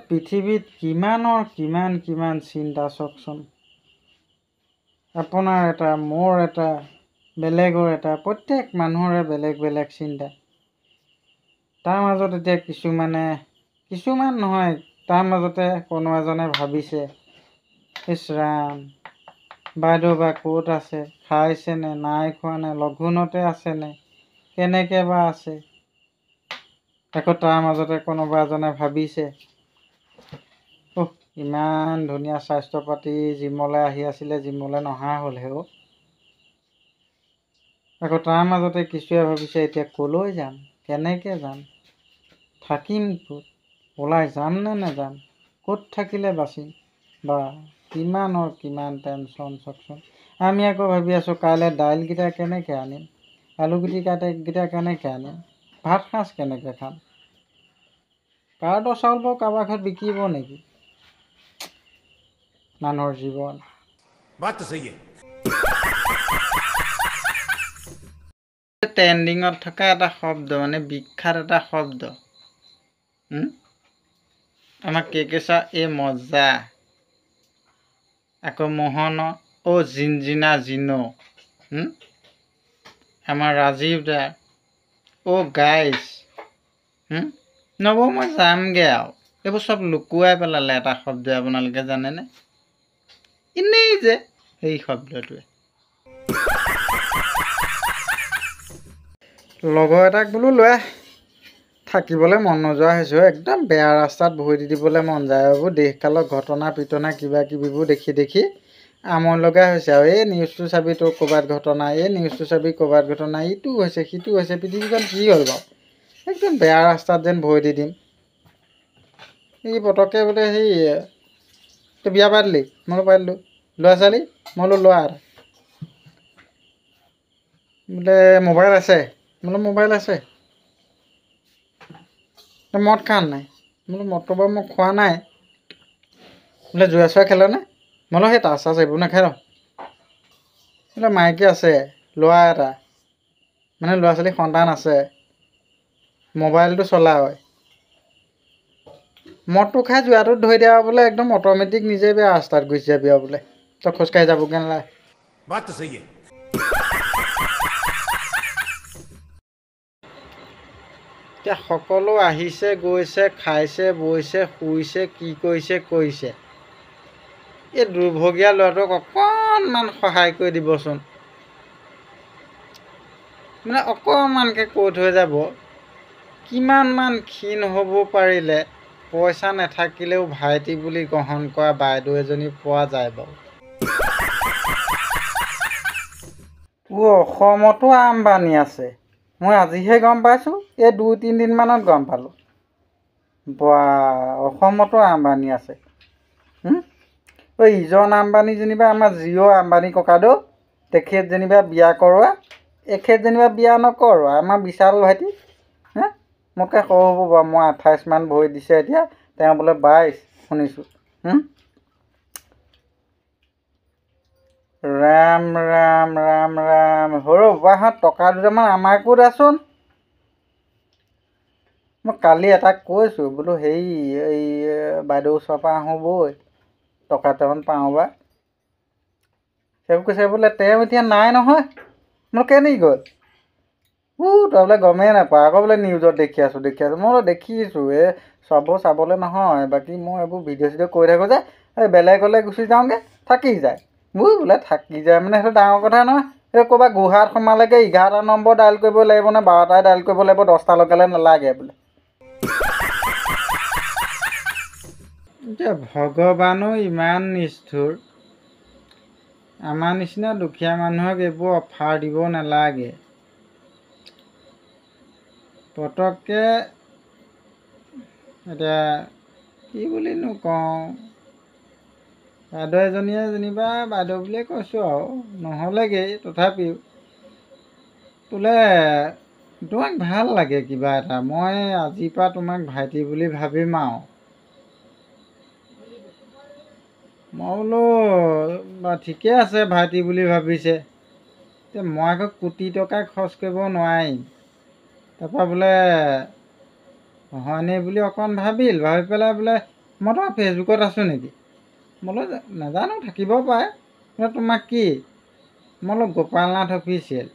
পৃথিৱীত কিমান চিন্তা চাওকচোন। আপোনাৰ এটা, মোৰ এটা, বেলেগৰ এটা, প্ৰত্যেক মানুহৰে বেলেগ বেলেগ চিন্তা। তাৰ মাজত এতিয়া কিছুমান নহয়, তাৰ মাজতে কোনো এজনে ভাবিছে, ইছ ৰাম, বাইদেউ বা ক'ত আছে, খাইছেনে নাই খোৱানে, লঘোণতে আছেনে, কেনেকৈ বা আছে। আকৌ তাৰ মাজতে কোনোবা এজনে ভাবিছে, ইমান ধুনীয়া স্বাস্থ্য পাতি, জিমলৈ আহি আছিলে, জিমলৈ নহা হ'ল হেও। আকৌ তাৰ মাজতে কিছুৱে ভাবিছে, এতিয়া ক'লৈ যাম, কেনেকৈ যাম, থাকিম ক'ত, ওলাই যাম নে নাযাম, ক'ত থাকিলে বাচিম। বা কিমান টেনশ্যন চাওকচোন। আমি আকৌ ভাবি আছোঁ কাইলৈ দাইলকেইটা কেনেকৈ আনিম, আলুগুটিকেইটা কেনেকৈ আনিম, ভাত সাঁজ কেনেকৈ খাম। কাৰ্ডৰ চাউল বাৰু কাৰোবাৰ ঘৰত বিকিব নেকি। মানুহৰ জীৱন ট্ৰেণ্ডিঙত থকা এটা শব্দ, মানে বিখ্যাত এটা শব্দ, আমাক কেকেচা এ মজা, আকৌ মোহন জিনজিনা জিনো, আমাৰ ৰাজীৱ দা গাইজ, নব মই যামগৈ আৰু। এইবোৰ চব লুকুৱাই পেলালে এটা শব্দই, আপোনালোকে জানেনে? এনেই যে সেই শব্দটোৱে। লগৰ এটাক বোলো লৈ থাকিবলৈ মন নোযোৱা হৈছে, একদম বেয়া ৰাস্তাত ভৰি দি দিবলৈ মন যায়। এইবোৰ দেশকালৰ ঘটনা পিটনা কিবা কিবিবোৰ দেখি আমনি লগা হৈছে আৰু। এই নিউজটো চাবি তোৰ ক'ৰবাত ঘটনা, এই নিউজটো চাবি ক'ৰবাত ঘটনা, ইটো হৈছে সিটো হৈছে, পৃথিৱীখন কি হ'ল বাৰু। একদম বেয়া ৰাস্তাত যেন ভৰি দি দিম। এই পটককৈ বোলে তই বিয়া পাতিলি, মই বোলো পাতিলোঁ। ল'ৰা ছোৱালী, মই বোলো ল'ৰা এটা। বোলে মোবাইল আছে, বোলো মোবাইল আছে। মদ খাৱ নাই, বোলো মদটো বাৰু মই খোৱা নাই। বোলে জুৱা চুৱা খেলনে, মই বোলো সেই তাছ চাছ এইবোৰ নেখেলোঁ। বোলে মাইকী আছে, ল'ৰা এটা, মানে ল'ৰা ছোৱালী সন্তান আছে, মোবাইলটো চলায়, মদটো খাই জুৱাটোত ধৰি দিয়া বোলে একদম অট'মেটিক নিজে বেয়া ৰাস্তাত গুচি যাবি আৰু বোলে, তই খোজকাঢ়ি যাবগৈ নালাগে। এতিয়া সকলো আহিছে গৈছে, খাইছে বৈছে শুইছে, কি কৰিছে। এই দুৰ্ভগীয়া ল'ৰাটোক অকণমান সহায় কৰি দিবচোন, মানে অকণমানকৈ কৈ থৈ যাব। কিমানমান ক্ষীণ হ'ব পাৰিলে পইচা নাথাকিলেও ভাইটি বুলি গ্ৰহণ কৰা বাইদেউ এজনী পোৱা যায় বাৰু। অসমতো আম্বানী আছে, মই আজিহে গম পাইছোঁ, এই 2-3 দিনমানত গম পালোঁ। বা অসমতো আম্বানী আছে। ইজন আম্বানী যেনিবা আমাৰ জিঅ' আম্বানী ককাদেউ, তেখেত যেনিবা বিয়া কৰোৱা, এখেত যেনিবা বিয়া নকৰোৱা, আমাৰ বিশাল ভাইটি মোতকৈ সৰু হ'ব বাৰু, মই 28 মান ভৰি দিছে এতিয়া, তেওঁ বোলে 22 শুনিছোঁ। ৰাম ৰাম ৰাম ৰাম, সৰু বাহঁত টকা দুটামান আমাকো দেচোন। মই কালি এটাক কৈছোঁ বোলো এই বাইদেউ ওচৰৰ পৰা আহোঁ বৈ, টকা দুটামান পাওঁ বা। সেইবোৰ কৈছে বোলে তেওঁ এতিয়া নাই নহয়। মই কেনি গ'ল, তই বোলে গমেই নাপাওঁ, আকৌ বোলে নিউজত দেখি আছোঁ। মই বোলো দেখিছোঁ, চববোৰ চাবলৈ নহয়, বাকী মই এইবোৰ ভিডিঅ' চিডিঅ' কৰি থাকোঁ যে, বেলেগলৈ গুচি যাওঁগৈ, থাকি যায়। বোলে থাকি যায় মানে সেইটো ডাঙৰ কথা নহয়। ক'ৰবাত গুহাত সোমালেগৈ 11টা নম্বৰ ডাইল কৰিব লাগিব নে 12টাই ডাইল কৰিব লাগিব, 10টা লগালে নালাগে বোলে। এতিয়া ভগৱানো ইমান নিষ্ঠুৰ, আমাৰ নিচিনা দুখীয়া মানুহক এইবোৰ অফাৰ দিব নালাগে। পটককৈ এতিয়া কি বুলিনো কওঁ, বাইদেউ এজনীয়ে যেনিবা বাইদেউ বুলিয়ে কৈছোঁ আৰু, নহ'লেগৈ তথাপিও বোলে তোমাক ভাল লাগে কিবা এটা, মই আজিৰ পৰা তোমাক ভাইটি বুলি ভাবিম আৰু। মই বোলো ঠিকে আছে ভাইটি বুলি ভাবিছে, এতিয়া মই আকৌ কোটি টকা খৰচ কৰিব নোৱাৰিম। তাৰপৰা বোলে হয়নে বুলি অকণ ভাবি পেলাই বোলে মই তোমাৰ ফেচবুকত আছোঁ নেকি? মই বোলো নাজানো, থাকিব পাৰে। বোলে তোমাক কি? মই বোলো গোপালনাথ অফিচিয়েল।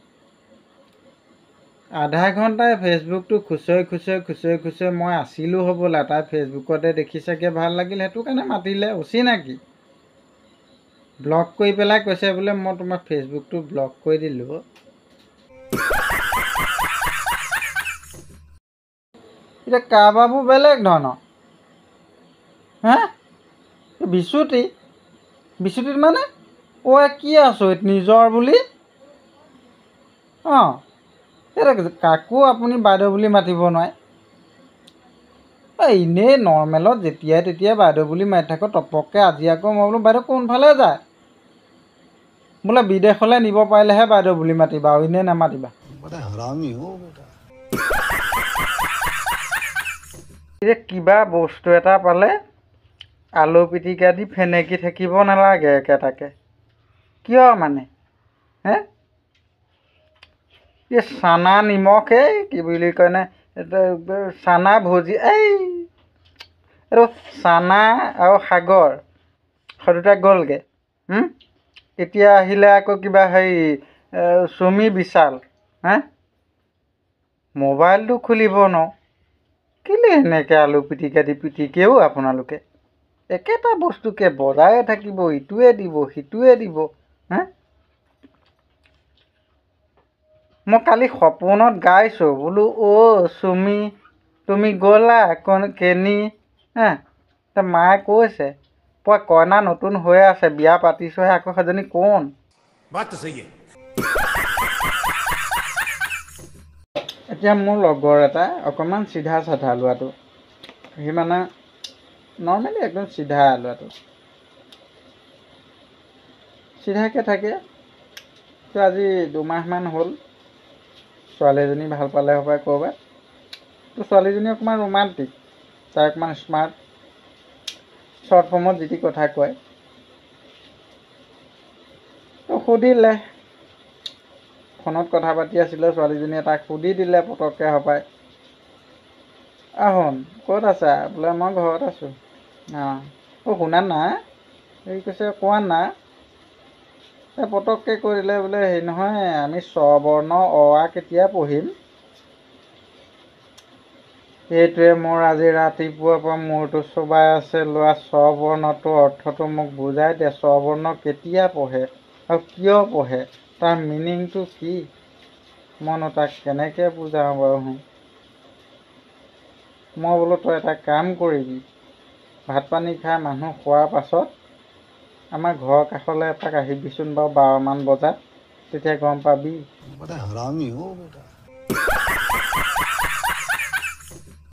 আধা ঘণ্টাই ফেচবুকটো খুচৰি মই আছিলোঁ হ'বলা, তাই ফেচবুকতে দেখি চাগে ভাল লাগিল, সেইটো কাৰণে মাতিলে। অচিনাকি ব্লক কৰি পেলাই কৈছে বোলে মই তোমাৰ ফেচবুকটো ব্লক কৰি দিলোঁ। এতিয়া কাৰোবাৰবোৰ বেলেগ ধৰণৰ হে, বিচুতিত মানে কি আচৰিত নিজৰ বুলি। অঁ, এতিয়া কাকো আপুনি বাইদেউ বুলি মাতিব নোৱাৰে। এনেই নৰ্মেলত যেতিয়াই তেতিয়াই বাইদেউ বুলি মাতি থাকোঁ, টপককৈ আজি আকৌ মই বোলো বাইদেউ কোনফালে যায়? বোলে বিদেশলৈ নিব পাৰিলেহে বাইদেউ বুলি মাতিবা, আৰু এনেই নামাতিবা। এতিয়া কিবা বস্তু এটা পালে আলু পিটিকা দি ফেনেকি থাকিব নালাগে একেটাকে। কিয় মানে হে? এই চানা নিমখ, কি বুলি কয়নে, চানা ভজি, এইটো চানা আৰু সাগৰ সৈতে গ'লগৈ। এতিয়া আহিলে আকৌ কিবা হেৰি চুমি বিশাল। মোবাইলটো খুলিব নোৱাৰোঁ, কেলে এনেকৈ আলু পিটিকা দি পিটিকেও আপোনালোকে একেটা বস্তুকে বজায়ে থাকিব, ইটোৱে দিব সিটোৱে দিব। মই কালি সপোনত গাইছোঁ বোলো, অ' চুমি তুমি গ'লা কেনি? মায়ে কৈছে কইনা নতুন হৈ আছে, বিয়া পাতিছোহে, আকৌ সেইজনী কোন? এতিয়া মোৰ লগৰ এটা অকণমান চিধা চাধা ল'ৰাটো, সি মানে নৰ্মেলি একদম চিধা ল'ৰাটো, চিধাকৈ থাকে। তো আজি 2 মাহমান হ'ল ছোৱালী এজনী ভাল পালে হ'বাই ক'ৰবাত। তো ছোৱালীজনী অকণমান ৰোমান্টিক, তাই অকণমান স্মাৰ্ট, শ্বৰ্ট ফৰ্মত যি টি কথা কয়। তো সুধিলে, ফোনত কথা পাতি আছিলে ছোৱালীজনীয়ে, তাক সুধি দিলে পটককৈ হ'বাই, আহোন ক'ত আছা? বোলে মই ঘৰত আছোঁ। শুনা না, হেৰি কৈছে কোৱা না। পটককৈ কৈ দিলে বোলে হেৰি নহয়, আমি স্ববৰ্ণ কেতিয়া পঢ়িম? সেইটোৱে মোৰ আজি ৰাতিপুৱাৰ পৰা মূৰটো চবাই আছে। লোৱা স্ববৰ্ণটোৰ অৰ্থটো মোক বুজাই দে। স্ববৰ্ণ কেতিয়া পঢ়ে আৰু কিয় পঢ়ে, তাৰ মিনিংটো কি? মইনো তাক কেনেকৈ বুজাওঁ বাৰু? মই বোলো তই এটা কাম কৰিবি, ভাত পানী খাই মানুহ খোৱাৰ পাছত আমাৰ ঘৰৰ কাষলৈ এপাক আহিবিচোন বাৰু 12 মান বজাত, তেতিয়া গম পাবি।